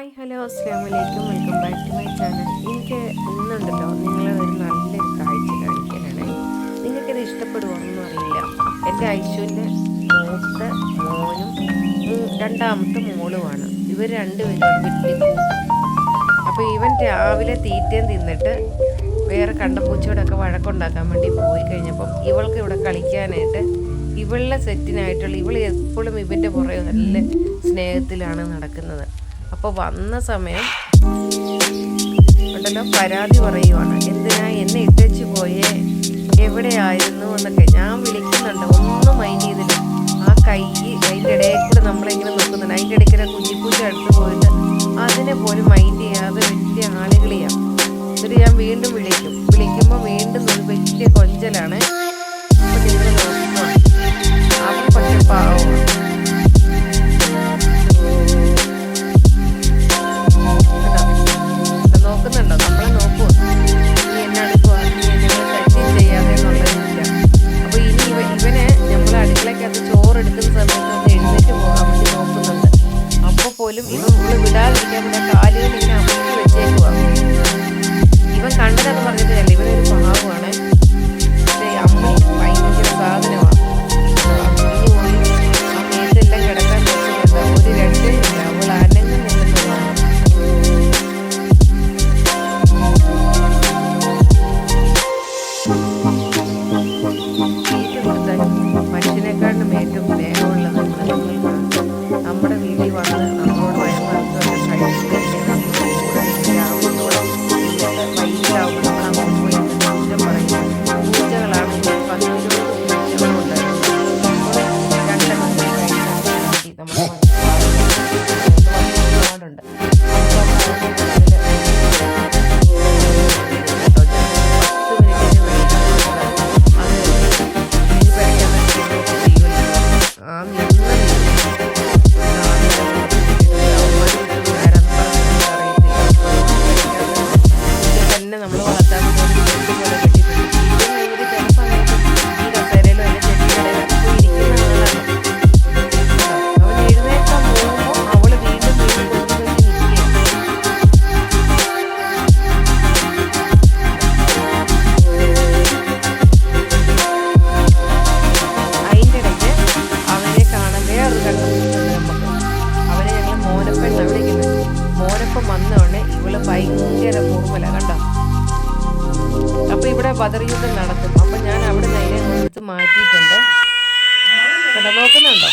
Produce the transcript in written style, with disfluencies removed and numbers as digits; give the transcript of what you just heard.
Hi hello അസ്സാം വലൈക്കും welcome back to my channel. എനിക്ക് ഇന്നുണ്ടല്ലോ നിങ്ങളെ ഒരു നല്ലൊരു കാഴ്ച കാണിക്കാനാണ്. നിങ്ങൾക്കിത് ഇഷ്ടപ്പെടുമോയെന്നൊന്നും അറിയില്ല. എൻ്റെ ഐശുവിൻ്റെ മൂത്ത മോനും രണ്ടാമത്തെ മോളുമാണ്. ഇവർ രണ്ടുപേരും വലിയ കൂട്ടും. അപ്പോൾ ഇവൻ രാവിലെ തീറ്റയും തിന്നിട്ട് വേറെ കണ്ടപ്പൂച്ചയോടൊക്കെ വഴക്കുണ്ടാക്കാൻ വേണ്ടി പോയി കഴിഞ്ഞപ്പം ഇവൾക്ക് ഇവിടെ കളിക്കാനായിട്ട് ഇവളുടെ സെറ്റിനായിട്ടുള്ള ഇവൾ എപ്പോഴും ഇവൻ്റെ പുറകെ നല്ല സ്നേഹത്തിലാണ് നടക്കുന്നത്. അപ്പോൾ വന്ന സമയം ഉണ്ടല്ലോ പരാതി പറയുവാണ്, എന്തിനാ എന്നെ ഇട്ടേച്ച് പോയേ, എവിടെയായിരുന്നു എന്നൊക്കെ. ഞാൻ വിളിക്കുന്നുണ്ട്, ഒന്നും മൈൻഡ് ചെയ്തില്ല. ആ കൈ അതിൻ്റെ ഇടയിൽ കൂടെ നമ്മളിങ്ങനെ നോക്കുന്നുണ്ട്. അതിൻ്റെ ഇടയ്ക്ക് കുഞ്ഞിപ്പൂച്ച അടുത്ത് പോയിട്ട് അതിനെ പോലും മൈൻഡ് ചെയ്യാതെ വലിയ ആളുകളിയാണ്. എന്നിട്ട് ഞാൻ വീണ്ടും വിളിക്കുമ്പോൾ വീണ്ടും ഒരു വലിയ കൊഞ്ചലാണ്. അപ്പം നിങ്ങൾ നോക്കുമ്പോൾ അവൻ പക്ഷെ പാവമാണ്. നോക്കുന്നുണ്ടോ, നമ്മളെ നോക്കുമോ, നീ എന്നെ അടുക്കുക, നീ എന്നെ തെറ്റും ചെയ്യാതെ എന്നുള്ളതില്ല. അപ്പോൾ ഇനി ഇവനെ നമ്മൾ അടുക്കളയ്ക്കകത്ത് ചോറെടുക്കുന്ന സമയത്ത് ഒന്ന് എഴുന്നേറ്റ് പോകാൻ വേണ്ടി നോക്കുന്നുണ്ട്. അപ്പോൾ പോലും ഇവൻ വിടാതിരിക്കാൻ ഇവിടെ കാലുകൾ ഇങ്ങനെ അമർത്തി വെച്ചേക്കുക. ഇവൻ കണ്ടതെന്ന് പറഞ്ഞിട്ട് അല്ല, ഇവനൊരു പാവമാണ്. പക്ഷേ അമ്മ ഭയങ്കര സാധനമാണ്. പോയി ആ മേത്തെല്ലാം കിടക്കാൻ നോക്കുന്നുണ്ട്. ഒരു രക്ഷയില്ല, അവൾ അനങ്ങുന്നില്ലെന്നുള്ളതാണ്. മനുഷ്യനെക്കാളും ഏറ്റവും സ്നേഹമുള്ളത് മൃഗങ്ങൾക്കാണ്. നമ്മുടെ വീട്ടിൽ വന്ന് നമ്മളോട് വയസ്സാകുമ്പോൾ വൈകിട്ടാവുമ്പോൾ നമ്മൾ അങ്ങോട്ട് പോയി കുറ്റം പറയും. പൂച്ചകളാണ്, 10-20 പൂച്ചകളുണ്ടായിരുന്നു. രണ്ടെണ്ണം നമ്മുടെ ഒരുപാടുണ്ട്. നമ്മൾ വളർത്താൻ അവൻ എഴുന്നേക്കാൻ പോകുമ്പോൾ അവള് വീണ്ടും അതിൻ്റെ ഇടയ്ക്ക് അവനെ കാണാൻ വേറൊരു കണ്ടുപിടിച്ചിട്ടുണ്ട് നമുക്ക്. അവനെ ഞങ്ങൾ മോനപ്പെന്നാണ് വിളിക്കുന്നത്. മോനപ്പം വന്നോടനെ ഇവള് ഭയങ്കര മുറുമല കണ്ടോ. അപ്പോൾ ഇവിടെ ബദർയുദ്ധം നടക്കും. അപ്പം ഞാൻ അവിടെ നിന്ന് അതിനെ എടുത്ത് മാറ്റിയിട്ടുണ്ട്. കണ്ടോ, നോക്കുന്നുണ്ടോ.